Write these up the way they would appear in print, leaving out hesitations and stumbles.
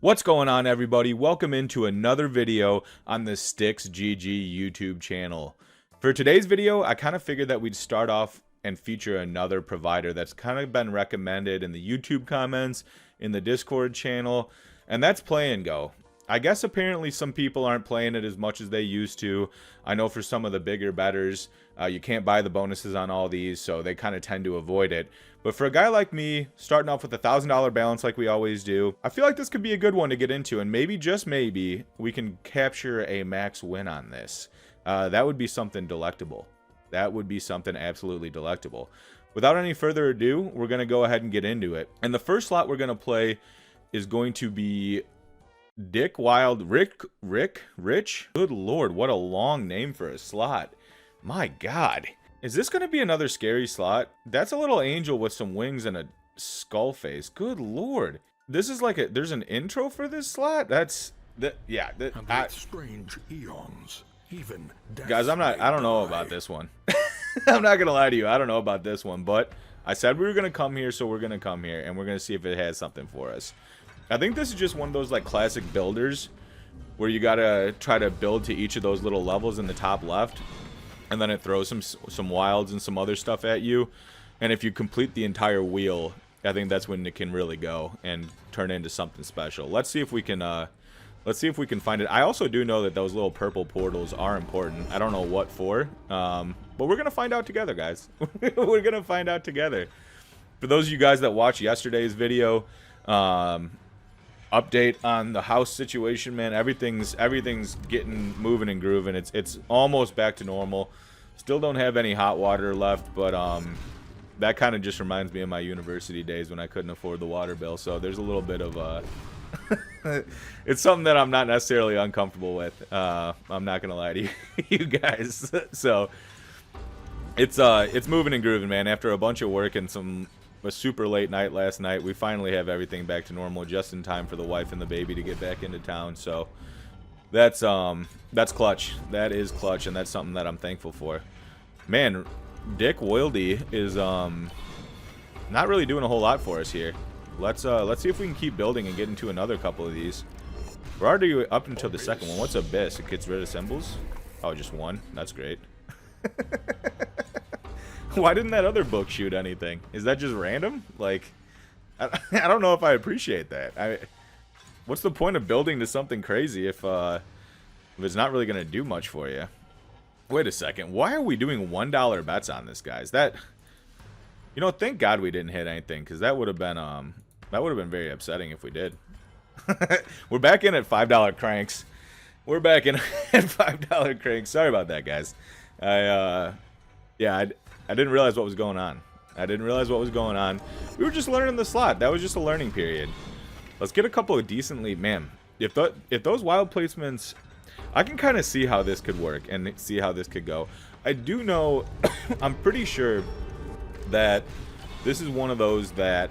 What's going on, everybody? Welcome into another video on the StixGG YouTube channel. For today's video, I kind of figured that we'd start off and feature another provider that's kind of been recommended in the YouTube comments, in the Discord channel, and that's Play and Go. I guess apparently some people aren't playing it as much as they used to. I know for some of the bigger bettors, you can't buy the bonuses on all these, so they kind of tend to avoid it. But for a guy like me, starting off with a $1,000 balance like we always do, I feel like this could be a good one to get into, and maybe, just maybe, we can capture a max win on this. That would be something delectable. That would be something absolutely delectable. Without any further ado, we're going to go ahead and get into it. And the first slot we're going to play is going to be Dick, Wilde, Rich. Good lord, what a long name for a slot. My god. Is this going to be another scary slot? That's a little angel with some wings and a skull face. Good lord. This is like there's an intro for this slot? Strange eons. Even guys, I don't know about this one. I'm not going to lie to you. I don't know about this one, but I said we were going to come here, so we're going to come here, and we're going to see if it has something for us. I think this is just one of those like classic builders where you got to try to build to each of those little levels in the top left, and then it throws some wilds and some other stuff at you, and if you complete the entire wheel, I think that's when it can really go and turn into something special. Let's see if we can find it. I also do know that those little purple portals are important. I don't know what for, but we're gonna find out together, guys. We're gonna find out together. For those of you guys that watched yesterday's video, update on the house situation, man, everything's getting moving and grooving. It's almost back to normal. Still don't have any hot water left, but that kind of just reminds me of my university days when I couldn't afford the water bill. So there's a little bit of it's something that I'm not necessarily uncomfortable with. I'm not gonna lie to you guys. So it's moving and grooving, man. After a bunch of work and a super late night last night, we finally have everything back to normal just in time for the wife and the baby to get back into town. So that's clutch. That is clutch, and that's something that I'm thankful for. Man, Dick Wilde is not really doing a whole lot for us here. Let's see if we can keep building and get into another couple of these. We're already up until the second one. What's Abyss? It gets rid of symbols? Oh, just one. That's great. Why didn't that other book shoot anything? Is that just random? Like, I don't know if I appreciate that. What's the point of building to something crazy if it's not really going to do much for you? Wait a second. Why are we doing $1 bets on this, guys? You know, thank God we didn't hit anything, because that would have been very upsetting if we did. We're back in at $5 cranks. We're back in at $5 cranks. Sorry about that, guys. I didn't realize what was going on. We were just learning the slot. That was just a learning period. Let's get a couple of decently, man. If those wild placements, I can kind of see how this could work and see how this could go. I do know, I'm pretty sure that this is one of those that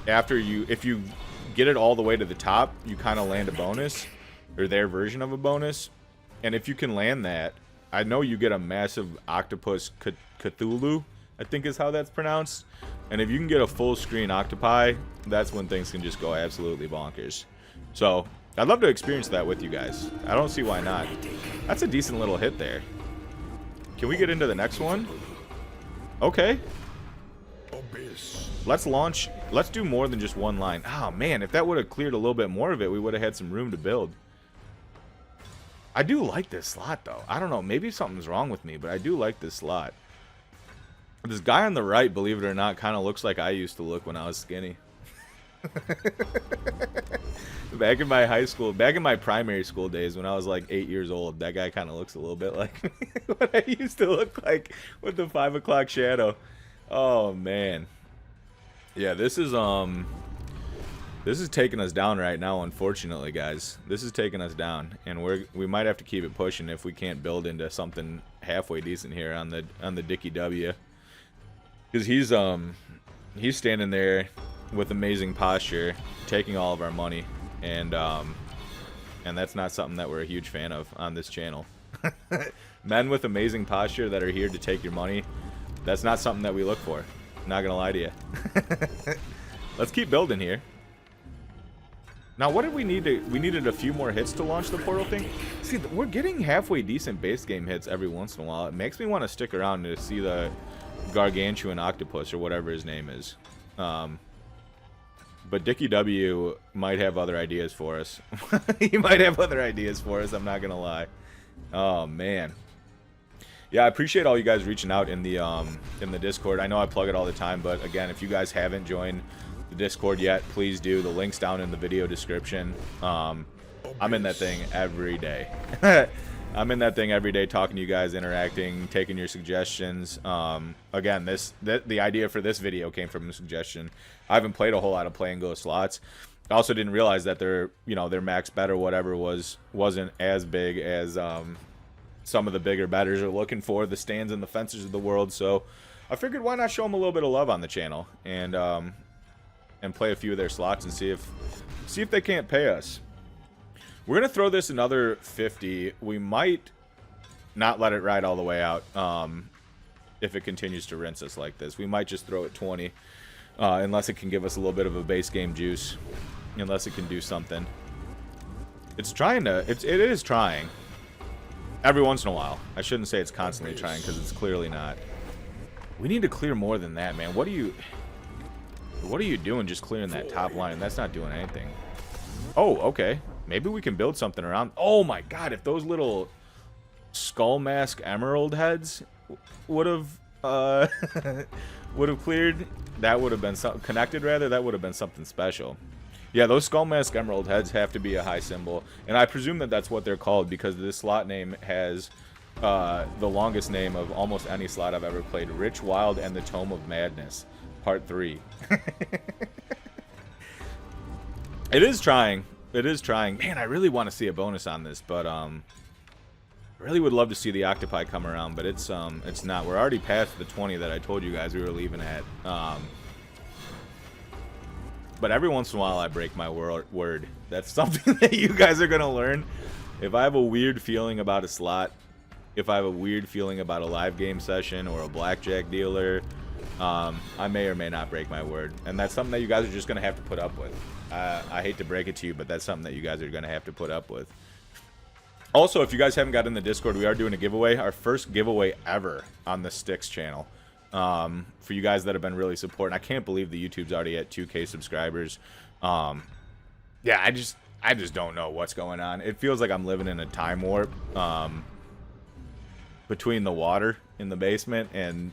if you get it all the way to the top, you kind of land a bonus, or their version of a bonus. And if you can land that, I know you get a massive octopus Cthulhu, I think is how that's pronounced. And if you can get a full screen octopi, that's when things can just go absolutely bonkers. So I'd love to experience that with you guys. I don't see why not. That's a decent little hit there. Can we get into the next one? Okay. Let's launch. Let's do more than just one line. Oh man, if that would have cleared a little bit more of it, we would have had some room to build. I do like this slot, though. I don't know. Maybe something's wrong with me, but I do like this slot. This guy on the right, believe it or not, kind of looks like I used to look when I was skinny. Back in my primary school days when I was like 8 years old, that guy kind of looks a little bit like me. What I used to look like with the 5 o'clock shadow. Oh, man. Yeah, this is taking us down right now, unfortunately, guys. This is taking us down, and we might have to keep it pushing if we can't build into something halfway decent here on the Dickie W. Because he's standing there with amazing posture, taking all of our money, and that's not something that we're a huge fan of on this channel. Men with amazing posture that are here to take your money, that's not something that we look for. Not gonna lie to you. Let's keep building here. Now, what did we need to... We needed a few more hits to launch the portal thing. See, we're getting halfway decent base game hits every once in a while. It makes me want to stick around to see the gargantuan octopus or whatever his name is. But Dickie W might have other ideas for us. He might have other ideas for us, I'm not going to lie. Oh, man. Yeah, I appreciate all you guys reaching out in the Discord. I know I plug it all the time, but again, if you guys haven't joined the Discord yet, please do. The link's down in the video description. I'm in that thing every day. I'm in that thing every day talking to you guys, interacting, taking your suggestions. Again, the idea for this video came from a suggestion. I haven't played a whole lot of Play and Go slots. I also didn't realize that their max bet or whatever wasn't as big as some of the bigger bettors are looking for, the stands and the fences of the world. So I figured, why not show them a little bit of love on the channel and play a few of their slots and see if they can't pay us. We're gonna throw this another 50. We might not let it ride all the way out if it continues to rinse us like this. We might just throw it 20 unless it can give us a little bit of a base game juice, unless it can do something. It's trying to. It is trying. Every once in a while. I shouldn't say it's constantly trying, because it's clearly not. We need to clear more than that, man. What are you doing just clearing that top line? That's not doing anything. Oh, okay. Maybe we can build something around. Oh my god, if those little skull mask emerald heads would have cleared, that would have been connected rather, that would have been something special. Yeah, those skull mask emerald heads have to be a high symbol, and I presume that that's what they're called because this slot name has the longest name of almost any slot I've ever played. Rich, Wilde, and the Tome of Madness, Part 3. It is trying. It is trying. Man, I really want to see a bonus on this, but I really would love to see the octopi come around, but it's not. We're already past the 20 that I told you guys we were leaving at. But every once in a while I break my word. That's something that you guys are going to learn. If I have a weird feeling about a slot, if I have a weird feeling about a live game session or a blackjack dealer, I may or may not break my word. And that's something that you guys are just going to have to put up with. I hate to break it to you, but that's something that you guys are going to have to put up with. Also, if you guys haven't got in the Discord, we are doing a giveaway. Our first giveaway ever on the Stix channel. For you guys that have been really supporting. I can't believe the YouTube's already at 2K subscribers. Yeah, I just don't know what's going on. It feels like I'm living in a time warp between the water in the basement and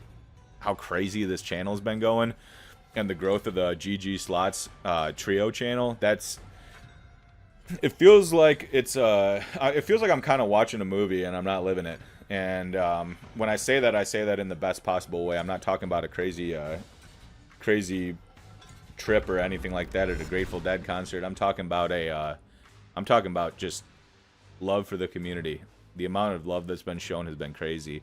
how crazy this channel's been going and the growth of the GG Slots trio channel. It feels like I'm kind of watching a movie and I'm not living it. And when I say that in the best possible way. I'm not talking about a crazy trip or anything like that at a Grateful Dead concert. I'm talking about just love for the community. The amount of love that's been shown has been crazy.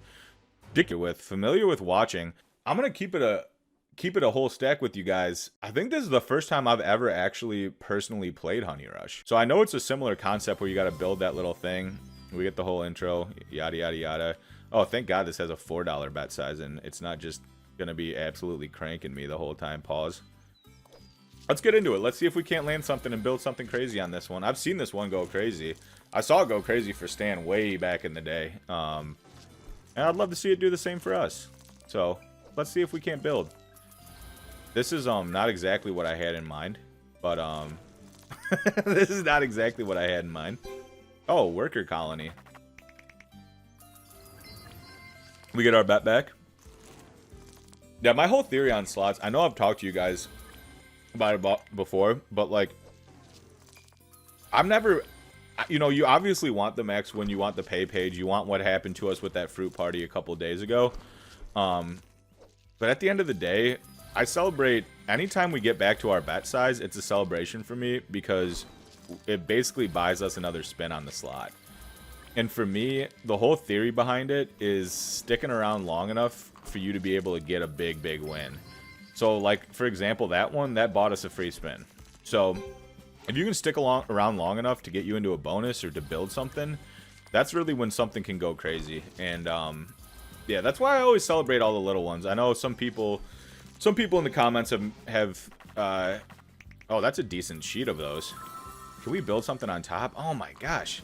Familiar with watching. I'm gonna keep it a whole stack with you guys. I think this is the first time I've ever actually personally played Honey Rush. So I know it's a similar concept where you got to build that little thing. We get the whole intro, yada, yada, yada. Oh, thank God this has a $4 bet size, and it's not just going to be absolutely cranking me the whole time. Pause. Let's get into it. Let's see if we can't land something and build something crazy on this one. I've seen this one go crazy. I saw it go crazy for Stan way back in the day. And I'd love to see it do the same for us. So, let's see if we can't build. This is not exactly what I had in mind. But, this is not exactly what I had in mind. Oh, worker colony. We get our bet back. Yeah, my whole theory on slots, I know I've talked to you guys about it before, but like, I'm never, you know, you obviously want the max when you want the pay page. You want what happened to us with that fruit party a couple days ago. But at the end of the day, I celebrate anytime we get back to our bet size. It's a celebration for me because it basically buys us another spin on the slot. And for me, the whole theory behind it is sticking around long enough for you to be able to get a big win. So like, for example, that bought us a free spin. So if you can stick around long enough to get you into a bonus or to build something, that's really when something can go crazy. And yeah, that's why I always celebrate all the little ones. I know some people in the comments have oh, that's a decent sheet of those. Can we build something on top? Oh my gosh.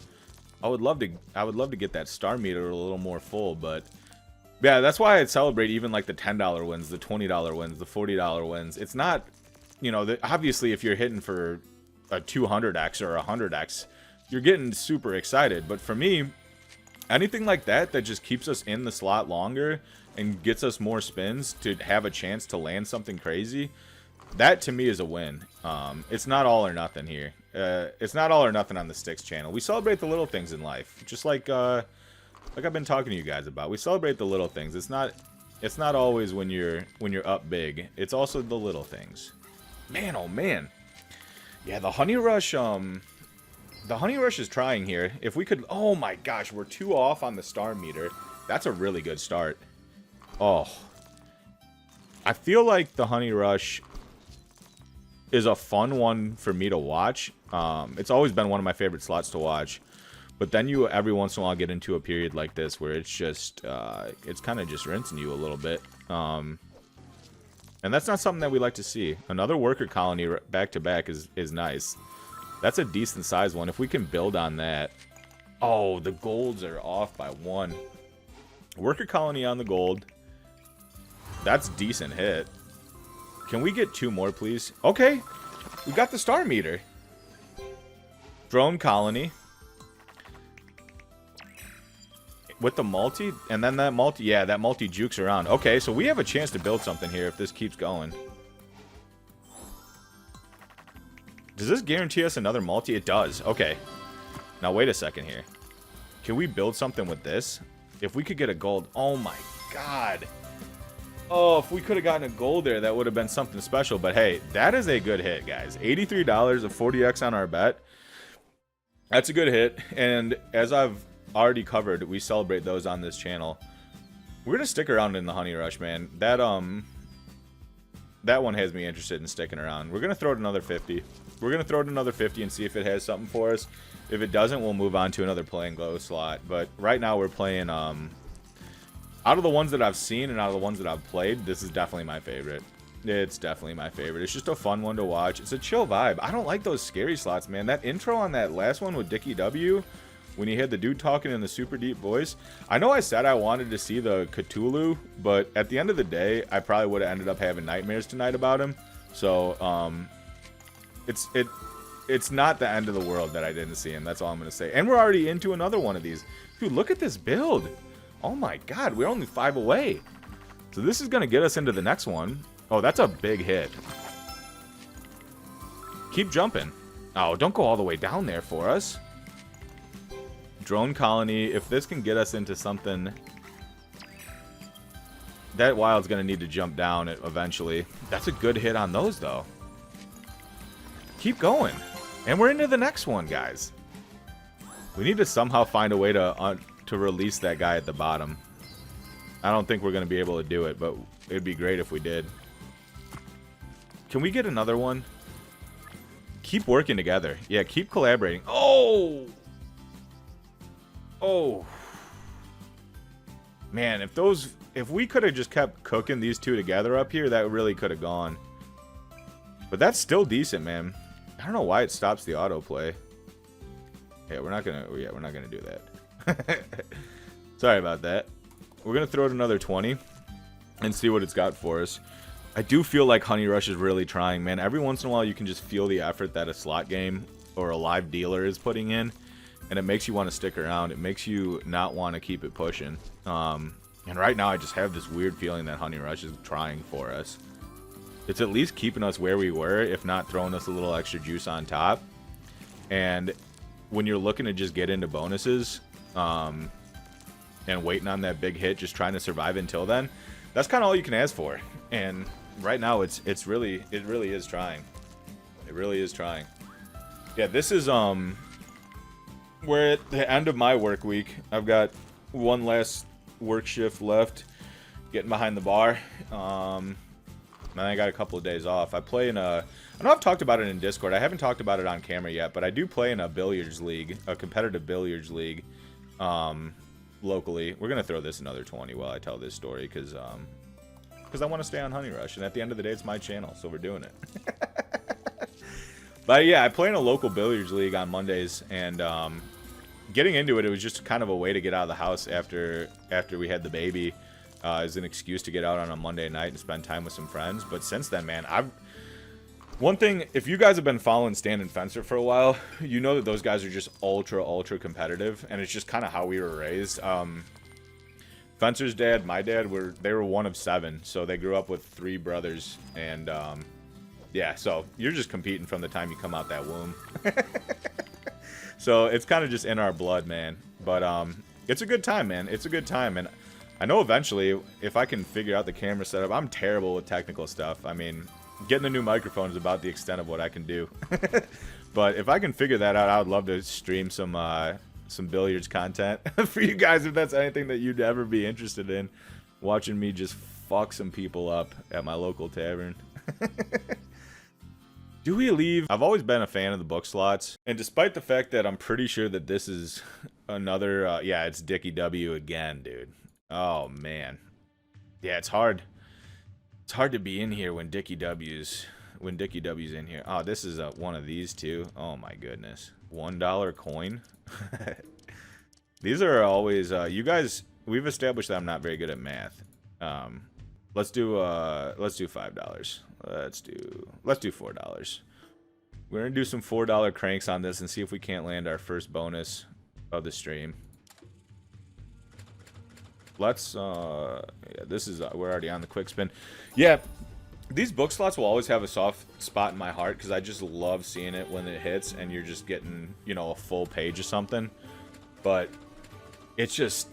I would love to get that star meter a little more full, but yeah, that's why I'd celebrate even like the $10 wins, the $20 wins, the $40 wins. It's not, you know, obviously if you're hitting for a 200x or a 100x, you're getting super excited. But for me, anything like that just keeps us in the slot longer and gets us more spins to have a chance to land something crazy, that to me is a win. It's not all or nothing here. It's not all or nothing on the Stix channel. We celebrate the little things in life, just like I've been talking to you guys about. We celebrate the little things. It's not always when you're up big. It's also the little things. Man, oh man. Yeah, the Honey Rush. The Honey Rush is trying here. If we could, oh my gosh, we're 2 off on the star meter. That's a really good start. Oh, I feel like the Honey Rush is a fun one for me to watch. It's always been one of my favorite slots to watch. But then you every once in a while get into a period like this where it's just, it's kind of just rinsing you a little bit. And that's not something that we like to see. Another worker colony back to back is nice. That's a decent size one. If we can build on that. Oh, the golds are off by 1. Worker colony on the gold. That's decent hit. Can we get 2 more, please? Okay. We got the star meter. Drone colony. With the multi. And then that multi. Yeah, that multi jukes around. Okay, so we have a chance to build something here if this keeps going. Does this guarantee us another multi? It does. Okay. Now, wait a second here. Can we build something with this? If we could get a gold. Oh, my God. Oh, if we could have gotten a gold there, that would have been something special. But, hey, that is a good hit, guys. $83 of 40x on our bet. That's a good hit. And as I've already covered, we celebrate those on this channel. We're going to stick around in the Honey Rush, man. That one has me interested in sticking around. We're going to throw it another 50. We're going to throw it another 50 and see if it has something for us. If it doesn't, we'll move on to another play and glow slot. But right now we're playing, out of the ones that I've seen and out of the ones that I've played, this is definitely my favorite. It's definitely my favorite. It's just a fun one to watch. It's a chill vibe. I don't like those scary slots, man. That intro on that last one with Dickie W, when he had the dude talking in the super deep voice. I know I said I wanted to see the Cthulhu, but at the end of the day, I probably would have ended up having nightmares tonight about him. So, it's not the end of the world that I didn't see him. That's all I'm going to say. And we're already into another one of these. Dude, look at this build. Oh my God, we're only 5 away. So this is going to get us into the next one. Oh, that's a big hit. Keep jumping. Oh, don't go all the way down there for us. Drone colony. If this can get us into something, that Wilde's going to need to jump down eventually. That's a good hit on those, though. Keep going. And we're into the next one, guys. We need to somehow find a way to release that guy at the bottom. I don't think we're going to be able to do it, but it'd be great if we did. Can we get another one? Keep working together. Yeah, keep collaborating. Oh! Oh. Man, if we could have just kept cooking these two together up here, that really could have gone. But that's still decent, man. I don't know why it stops the autoplay. Yeah, we're not gonna do that. Sorry about that. We're gonna throw it another 20 and see what it's got for us. I do feel like Honey Rush is really trying, man. Every once in a while you can just feel the effort that a slot game or a live dealer is putting in, and it makes you want to stick around. It makes you not want to keep it pushing. And right now I just have this weird feeling that Honey Rush is trying for us. It's at least keeping us where we were, if not throwing us a little extra juice on top. And when you're looking to just get into bonuses, and waiting on that big hit, just trying to survive until then, that's kind of all you can ask for. And right now it really is trying. It really is trying. Yeah, this is we're at the end of my work week. I've got one last work shift left, getting behind the bar. And I got a couple of days off. I play in I know I've talked about it in Discord. I haven't talked about it on camera yet, but I do play in a billiards league, a competitive billiards league, locally. We're gonna throw this another 20 while I tell this story, because I want to stay on Honey Rush, and at the end of the day, it's my channel, so we're doing it. But yeah, I play in a local billiards league on Mondays, and getting into it, it was just kind of a way to get out of the house after we had the baby, as an excuse to get out on a Monday night and spend time with some friends. But since then, man, one thing, if you guys have been following Stand and Fencer for a while, you know that those guys are just ultra competitive, and it's just kind of how we were raised. Fencer's dad, my dad, they were one of 7, so they grew up with 3 brothers, and yeah, so you're just competing from the time you come out that womb. So it's kind of just in our blood, man. But it's a good time, man. It's a good time, and I know eventually, if I can figure out the camera setup, I'm terrible with technical stuff. I mean, getting a new microphone is about the extent of what I can do. But if I can figure that out, I would love to stream some billiards content for you guys, if that's anything that you'd ever be interested in. Watching me just fuck some people up at my local tavern. Do we leave? I've always been a fan of the book slots, and despite the fact that I'm pretty sure that this is another, yeah, it's Dickie W again, dude. Oh, man. Yeah, it's hard. It's hard to be in here when Dickie W's in here. Oh, this is one of these two. Oh my goodness. $1 coin. These are always you guys, we've established that I'm not very good at math. Let's do $5. Let's do $4. We're gonna do some $4 cranks on this and see if we can't land our first bonus of the stream. Let's yeah, this is we're already on the quick spin. Yeah, these book slots will always have a soft spot in my heart because I just love seeing it when it hits and you're just getting, you know, a full page of something. But it's just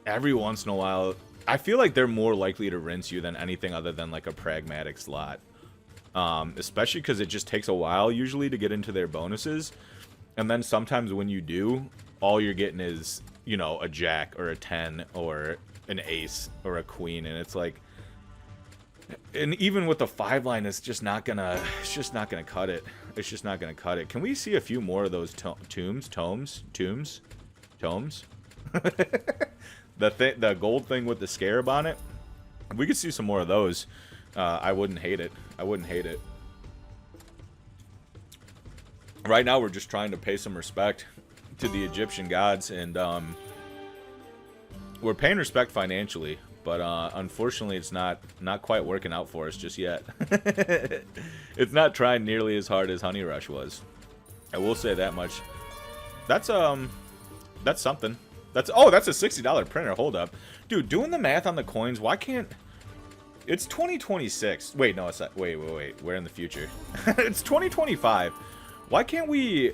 every once in a while, I feel like they're more likely to rinse you than anything other than like a pragmatic slot. Especially because it just takes a while usually to get into their bonuses, and then sometimes when you do, all you're getting is, you know, a jack or a 10 or an ace or a queen, and it's like, and even with the 5 line, it's just not gonna cut it. It's just not gonna cut it. Can we see a few more of those tomes? The gold thing with the scarab on it. If we could see some more of those, I wouldn't hate it. I wouldn't hate it. Right now, we're just trying to pay some respect to the Egyptian gods, and we're paying respect financially, but unfortunately, it's not quite working out for us just yet. It's not trying nearly as hard as Honey Rush was. I will say that much. That's something. That's a $60 printer. Hold up, dude. Doing the math on the coins. Why can't? It's 2026. Wait, no, it's not. Wait. We're in the future. It's 2025. Why can't we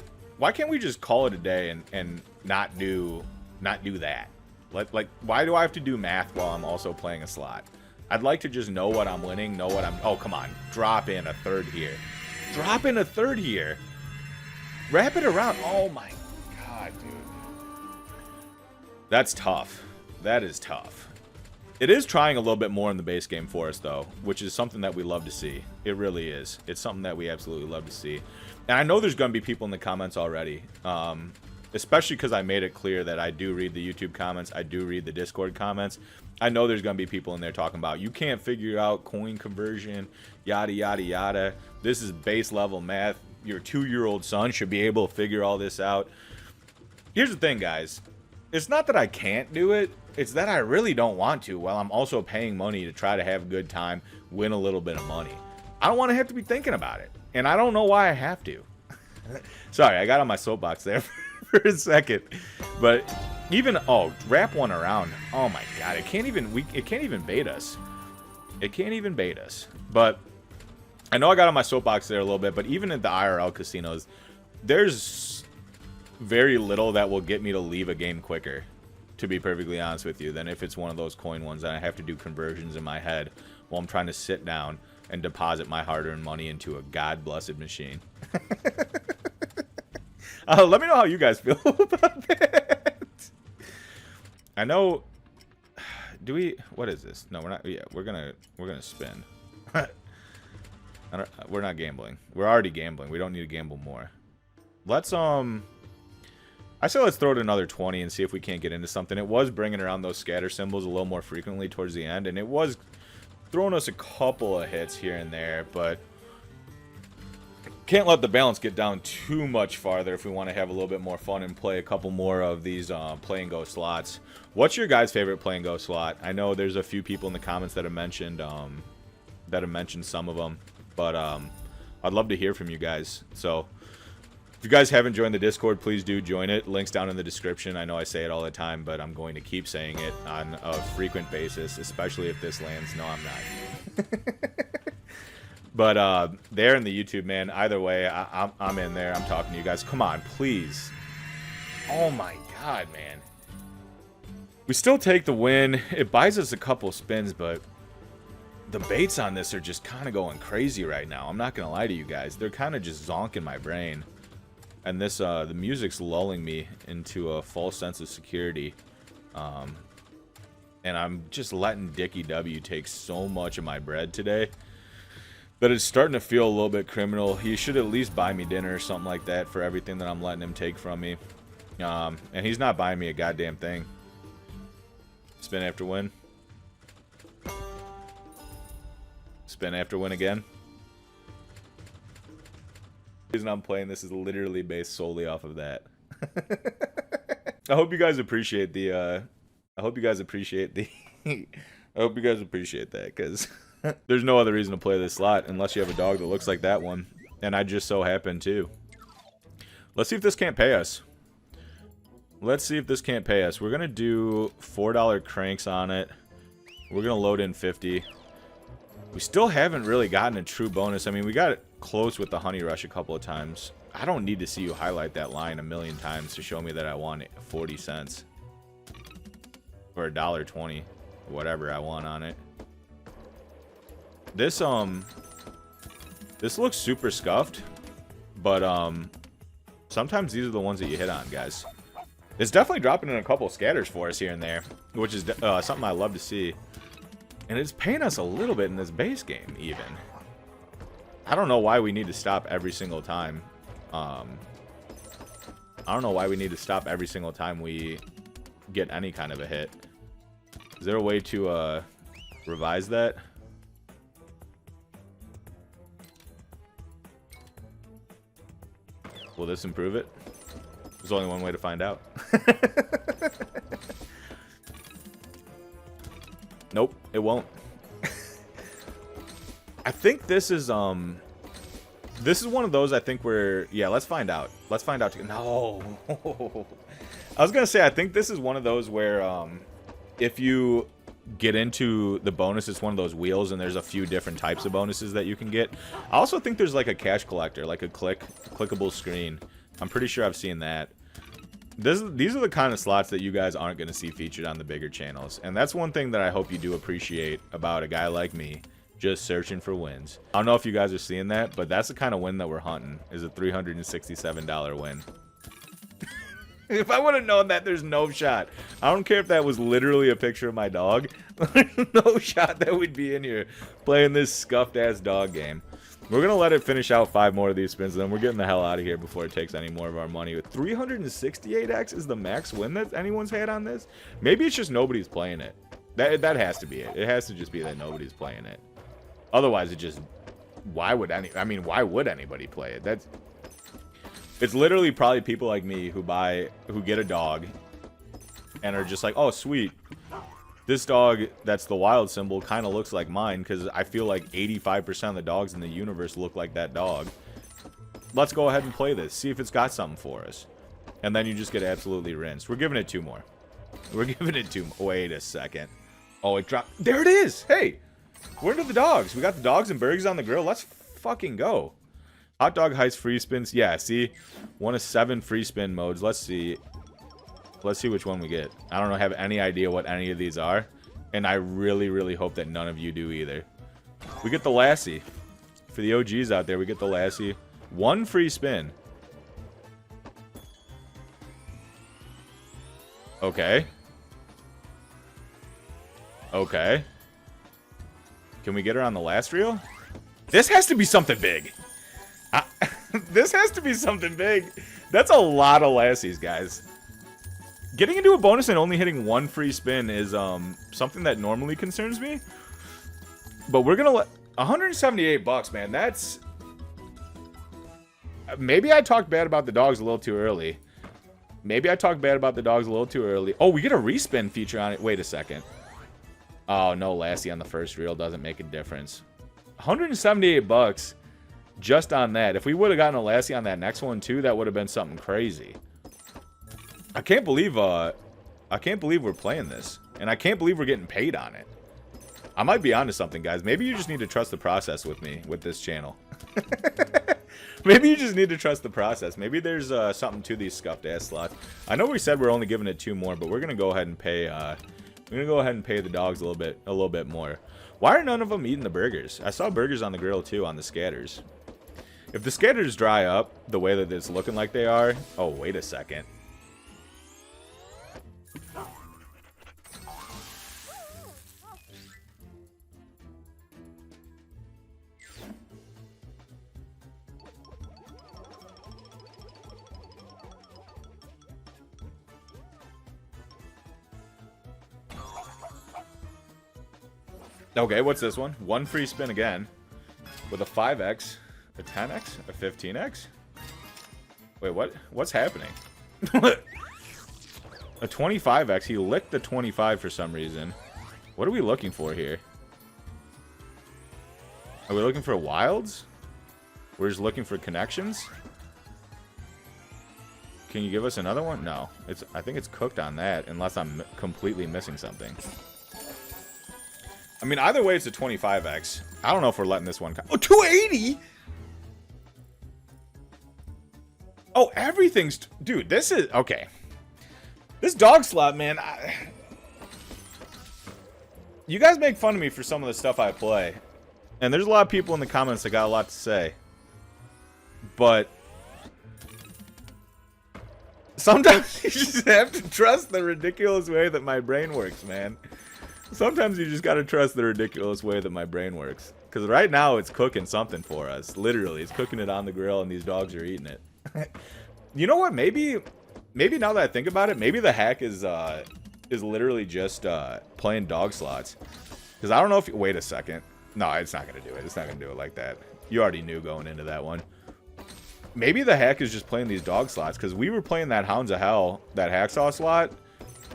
just call it a day and not do that? Like, why do I have to do math while I'm also playing a slot? I'd like to just know what I'm winning, know what I'm... Oh, come on. Drop in a third here. Drop in a third here. Wrap it around. Oh, my God, dude. That's tough. That is tough. It is trying a little bit more in the base game for us, though, which is something that we love to see. It really is. It's something that we absolutely love to see. And I know there's going to be people in the comments already, especially because I made it clear that I do read the YouTube comments. I do read the Discord comments. I know there's going to be people in there talking about, you can't figure out coin conversion, yada, yada, yada. This is base level math. Your 2-year-old son should be able to figure all this out. Here's the thing, guys. It's not that I can't do it. It's that I really don't want to, while I'm also paying money to try to have a good time, win a little bit of money. I don't want to have to be thinking about it. And I don't know why I have to. Sorry, I got on my soapbox there for a second. But even, oh, wrap one around. Oh my God, it can't even bait us. It can't even bait us. But I know I got on my soapbox there a little bit, but even at the IRL casinos, there's very little that will get me to leave a game quicker, to be perfectly honest with you, than if it's one of those coin ones and I have to do conversions in my head while I'm trying to sit down and deposit my hard-earned money into a god-blessed machine. Let me know how you guys feel about that. I know. Do we? What is this? No, we're not. Yeah, we're gonna spin. We're not gambling. We're already gambling. We don't need to gamble more. Let's I say let's throw it another 20 and see if we can't get into something. It was bringing around those scatter symbols a little more frequently towards the end, and it was throwing us a couple of hits here and there, but can't let the balance get down too much farther if we want to have a little bit more fun and play a couple more of these play and go slots. What's your guys' favorite play and go slot? I know there's a few people in the comments that have mentioned some of them, but I'd love to hear from you guys. So if you guys haven't joined the Discord, please do join it. Links down in the description. I know I say it all the time, but I'm going to keep saying it on a frequent basis, especially if this lands. No, I'm not. But there in the YouTube, man, either way, I'm in there. I'm talking to you guys. Come on, please. Oh my god, man. We still take the win. It buys us a couple spins, but the baits on this are just kind of going crazy right now. I'm not going to lie to you guys. They're kind of just zonking my brain. And this, the music's lulling me into a false sense of security. And I'm just letting Dickie W take so much of my bread today that it's starting to feel a little bit criminal. He should at least buy me dinner or something like that for everything that I'm letting him take from me. And he's not buying me a goddamn thing. Spin after win. Spin after win again. The reason I'm playing this is literally based solely off of that. I hope you guys appreciate the I hope you guys appreciate that, because there's no other reason to play this slot unless you have a dog that looks like that one, and I just so happen to. Let's see if this can't pay us. Let's see if this can't pay us. We're gonna do $4 cranks on it. We're gonna load in 50. We still haven't really gotten a true bonus. I mean, we got it close with the honey rush a couple of times. I don't need to see you highlight that line a million times to show me that I want 40 cents or $1.20, whatever I want on it. This looks super scuffed, but sometimes these are the ones that you hit on, guys. It's definitely dropping in a couple scatters for us here and there, which is something I love to see. And it's paying us a little bit in this base game, even. I don't know why we need to stop every single time. I don't know why we need to stop every single time we get any kind of a hit. Is there a way to revise that? Will this improve it? There's only one way to find out. Nope, it won't. I think this is one of those, I think where, yeah, let's find out. Let's find out. No. I was gonna say, I think this is one of those where if you get into the bonus, it's one of those wheels, and there's a few different types of bonuses that you can get. I also think there's like a cash collector, like a clickable screen. I'm pretty sure I've seen that. These are the kind of slots that you guys aren't going to see featured on the bigger channels, and that's one thing that I hope you do appreciate about a guy like me just searching for wins. I don't know if you guys are seeing that, but that's the kind of win that we're hunting, is a $367 win. If I would have known that, there's no shot. I don't care if that was literally a picture of my dog. There's no shot that we'd be in here playing this scuffed ass dog game. We're gonna let it finish out 5 more of these spins, and then we're getting the hell out of here before it takes any more of our money. With 368x is the max win that anyone's had on this. Maybe it's just nobody's playing it. That has to be it. It has to just be that nobody's playing it. Otherwise, it just, why would anybody play it? It's literally probably people like me who get a dog and are just like, oh sweet, this dog that's the Wilde symbol kind of looks like mine, because I feel like 85% of the dogs in the universe look like that dog. Let's go ahead and play this, see if it's got something for us. And then you just get absolutely rinsed. We're giving it 2 more. We're giving it 2 more. Wait a second. Oh, it dropped. There it is. Hey, we're into the dogs. We got the dogs and burgers on the grill. Let's fucking go. Hot Dog Heist free spins. Yeah, see? One of 7 free spin modes. Let's see. Let's see which one we get. I don't have any idea what any of these are, and I really, really hope that none of you do either. We get the Lassie. For the OGs out there, we get the Lassie. 1 free spin. Okay. Okay. Can we get her on the last reel? This has to be something big. This has to be something big. That's a lot of Lassies, guys. Getting into a bonus and only hitting 1 free spin is something that normally concerns me. But we're gonna let 178 bucks, man. That's Maybe I talked bad about the dogs a little too early. Maybe I talked bad about the dogs a little too early. Oh, we get a respin feature on it. Wait a second. Oh, no, Lassie on the first reel doesn't make a difference. 178 bucks just on that. If we would have gotten a Lassie on that next one too, that would have been something crazy. I can't believe we're playing this. And I can't believe we're getting paid on it. I might be onto something, guys. Maybe you just need to trust the process with me, with this channel. Maybe you just need to trust the process. Maybe there's something to these scuffed ass slots. I know we said we're only giving it 2 more, but we're gonna go ahead and pay. We're gonna go ahead and pay the dogs a little bit more. Why are none of them eating the burgers? I saw burgers on the grill too, on the scatters. If the scatters dry up the way that it's looking like they are, oh wait a second. Okay, what's this one? 1 free spin again. With a 5x, a 10x, a 15x? Wait, what? What's happening? A 25x. He licked the 25 for some reason. What are we looking for here? Are we looking for wilds? We're just looking for connections? Can you give us another one? No. I think it's cooked on that, unless I'm completely missing something. I mean, either way, it's a 25x. I don't know if we're letting this one come. Oh, 280? Oh, everything's... Dude, this is... Okay. This dog slot, man. You guys make fun of me for some of the stuff I play. And there's a lot of people in the comments that got a lot to say. But... sometimes you just have to trust the ridiculous way that my brain works, man. Sometimes you just gotta trust the ridiculous way that my brain works. Because right now it's cooking something for us. Literally, it's cooking it on the grill and these dogs are eating it. You know what? Maybe now that I think about it, maybe the hack is literally just playing dog slots. Because I don't know if... Wait a second. No, it's not gonna do it. It's not gonna do it like that. You already knew going into that one. Maybe the hack is just playing these dog slots. Because we were playing that Hounds of Hell, that hacksaw slot.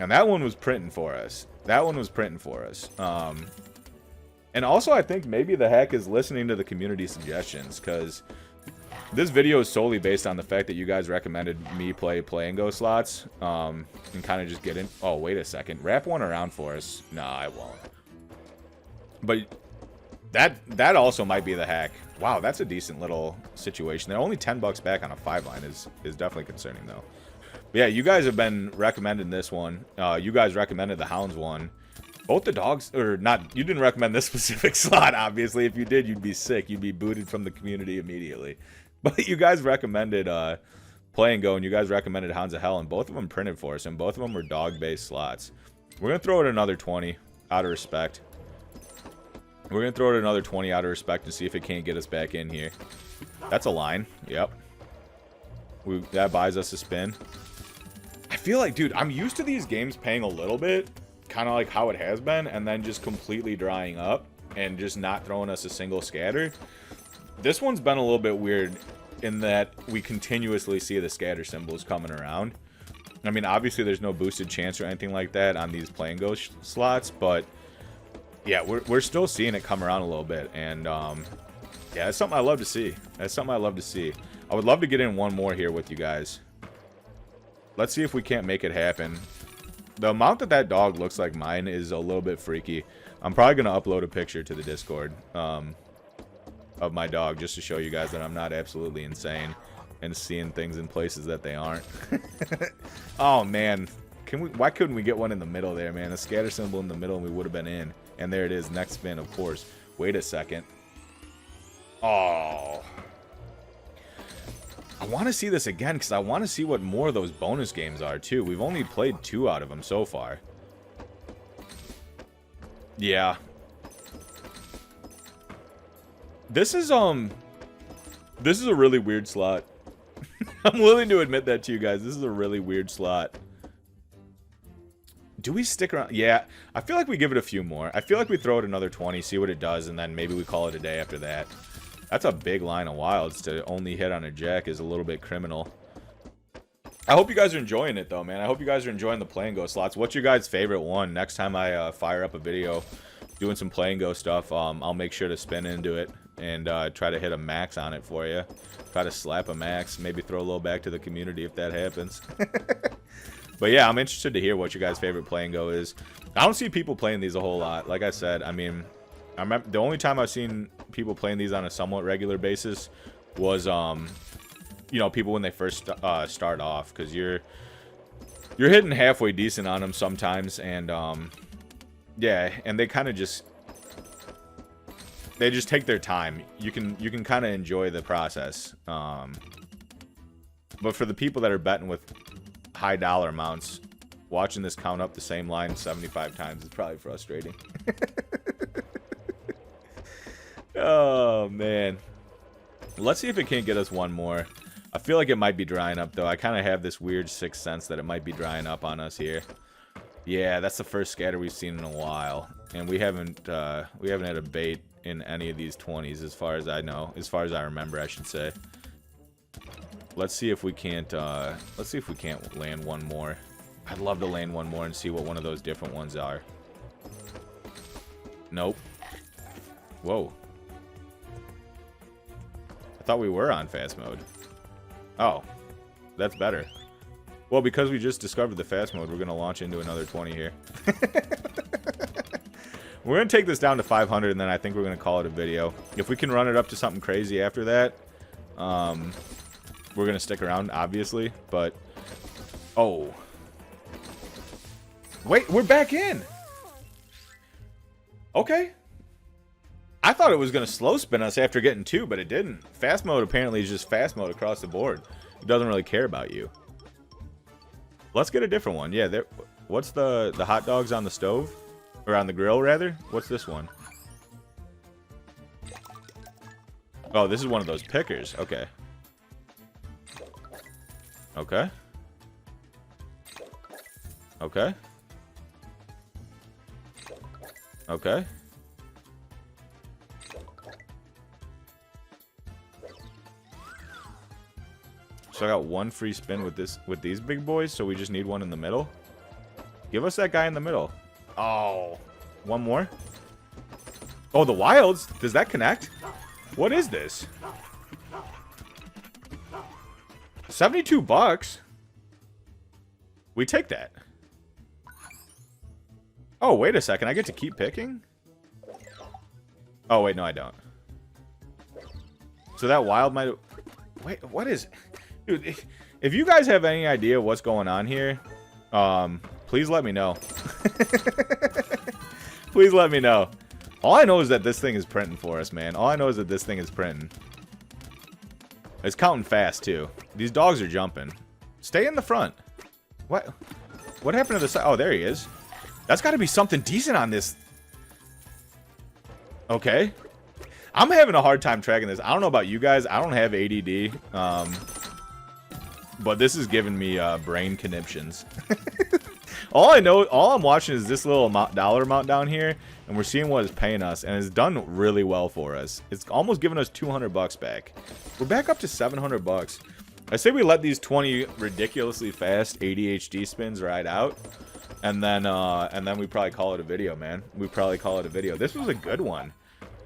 And that one was printing for us. That one was printing for us. And also, I think maybe the hack is listening to the community suggestions, because this video is solely based on the fact that you guys recommended me play and go slots, and kind of just get in. Oh, wait a second. Wrap one around for us. No, I won't. But that also might be the hack. Wow, that's a decent little situation. They're only 10 bucks back on a 5-line is definitely concerning, though. But yeah, you guys have been recommending this one. You guys recommended the Hounds one. Both the dogs, or not, you didn't recommend this specific slot, obviously. If you did, you'd be sick. You'd be booted from the community immediately. But you guys recommended Play and Go, and you guys recommended Hounds of Hell, and both of them printed for us, and both of them were dog-based slots. We're going to throw it another 20 out of respect. We're going to throw it another 20 out of respect and see if it can't get us back in here. That's a line. Yep. That buys us a spin. I feel like, dude, I'm used to these games paying a little bit, kind of like how it has been, and then just completely drying up and just not throwing us a single scatter. This one's been a little bit weird in that we continuously see the scatter symbols coming around. I mean, obviously there's no boosted chance or anything like that on these play and go slots, but yeah, we're still seeing it come around a little bit, and yeah, that's something I love to see. That's something I love to see. I would love to get in one more here with you guys. Let's see if we can't make it happen. The amount that dog looks like mine is a little bit freaky. I'm probably going to upload a picture to the Discord of my dog just to show you guys that I'm not absolutely insane and seeing things in places that they aren't. Oh, man. Why couldn't we get one in the middle there, man? A scatter symbol in the middle and we would have been in. And there it is. Next spin, of course. Wait a second. Oh. I want to see this again because I want to see what more of those bonus games are too. We've only played 2 out of them so far. Yeah. This is a really weird slot. I'm willing to admit that to you guys. This is a really weird slot. Do we stick around? Yeah, I feel like we give it a few more. I feel like we throw it another 20, see what it does, and then maybe we call it a day after that. That's a big line of wilds. To only hit on a jack is a little bit criminal. I hope you guys are enjoying it, though, man. I hope you guys are enjoying the Play and Go slots. What's your guys' favorite one? Next time I fire up a video doing some Play and Go stuff, I'll make sure to spin into it and try to hit a max on it for you. Try to slap a max. Maybe throw a little back to the community if that happens. But yeah, I'm interested to hear what your guys' favorite Play and Go is. I don't see people playing these a whole lot. Like I said, I mean, I remember the only time I've seen people playing these on a somewhat regular basis was, you know, people when they first start off, because you're hitting halfway decent on them sometimes, and yeah, and they kind of just take their time. You can kind of enjoy the process, but for the people that are betting with high dollar amounts, watching this count up the same line 75 times is probably frustrating. Oh man, let's see if it can't get us one more. I feel like it might be drying up, though. I kind of have this weird sixth sense that it might be drying up on us here. Yeah, that's the first scatter we've seen in a while, and we haven't had a bait in any of these 20s, as far as I know, as far as I remember, I should say. Let's see if we can't land one more. I'd love to land one more and see what one of those different ones are. Nope. Whoa. I thought we were on fast mode. Oh, that's better. Well, because we just discovered the fast mode, we're going to launch into another 20 here. We're going to take this down to 500, and then I think we're going to call it a video. If we can run it up to something crazy after that, we're going to stick around, obviously. But, oh. Wait, we're back in. Okay. I thought it was going to slow spin us after getting 2, but it didn't. Fast mode apparently is just fast mode across the board. It doesn't really care about you. Let's get a different one. Yeah, there. What's the hot dogs on the stove? Or on the grill, rather? What's this one? Oh, this is one of those pickers. Okay. Okay. Okay. Okay. So I got one free spin with these big boys, so we just need one in the middle. Give us that guy in the middle. Oh, one more. Oh, the wilds. Does that connect? What is this? 72 bucks. We take that. Oh, wait a second. I get to keep picking? Oh, wait, no, I don't. So that wild might... Wait, what is... Dude, if you guys have any idea what's going on here, please let me know. Please let me know. All I know is that this thing is printing for us, man. All I know is that this thing is printing. It's counting fast, too. These dogs are jumping. Stay in the front. What? What happened to the side? Oh, there he is. That's got to be something decent on this. Okay. I'm having a hard time tracking this. I don't know about you guys. I don't have ADD. But this is giving me brain conniptions. All I'm watching is this little dollar amount down here, and we're seeing what it's paying us, and it's done really well for us. It's almost giving us 200 bucks back. We're back up to 700 bucks. I say we let these 20 ridiculously fast ADHD spins ride out, and then we probably call it a video, man. We probably call it a video. This was a good one.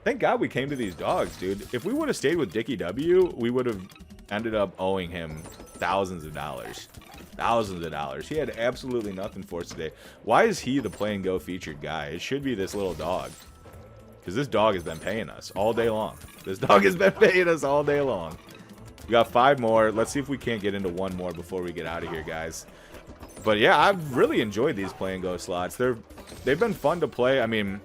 Thank God we came to these dogs, dude. If we would have stayed with Dickie W, we would have ended up owing him thousands of dollars. Thousands of dollars. He had absolutely nothing for us today. Why is he the Play and Go featured guy? It should be this little dog. Because this dog has been paying us all day long. This dog has been paying us all day long. We got 5 more. Let's see if we can't get into one more before we get out of here, guys. But yeah, I've really enjoyed these Play and Go slots. They've been fun to play. I mean,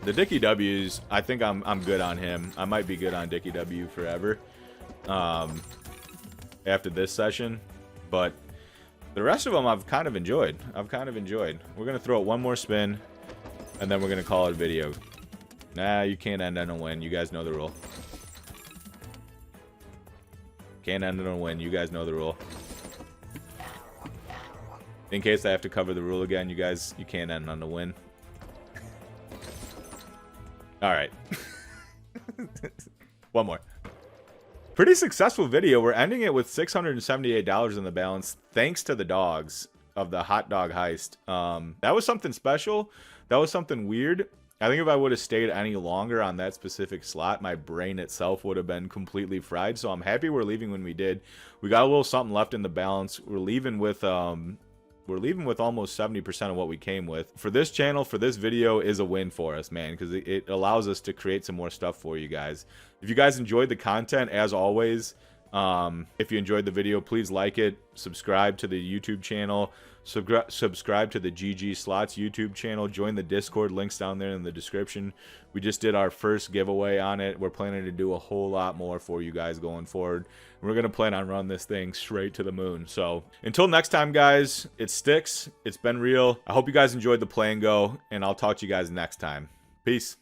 the Dickie W's, I think I'm good on him. I might be good on Dickie W forever. After this session. But the rest of them I've kind of enjoyed. We're going to throw it one more spin, and then we're going to call it a video. Nah, you can't end on a win. You guys know the rule. Can't end on a win. You guys know the rule. In case I have to cover the rule again, you can't end on a win. All right. One more. Pretty successful video. We're ending it with $678 in the balance, thanks to the dogs of the hot dog heist. That was something special. That was something weird. I think if I would have stayed any longer on that specific slot, my brain itself would have been completely fried. So I'm happy we're leaving when we did. We got a little something left in the balance. We're leaving with almost 70% of what we came with. For this channel, for this video, is a win for us, man, because it allows us to create some more stuff for you guys. If you guys enjoyed the content, as always, if you enjoyed the video, please like it, subscribe to the YouTube channel, subscribe to the GG Slots YouTube channel, join the Discord, links down there in the description. We just did our first giveaway on it. We're planning to do a whole lot more for you guys going forward. We're going to plan on running this thing straight to the moon. So until next time, guys, it's Stix. It's been real. I hope you guys enjoyed the play and go, and I'll talk to you guys next time. Peace.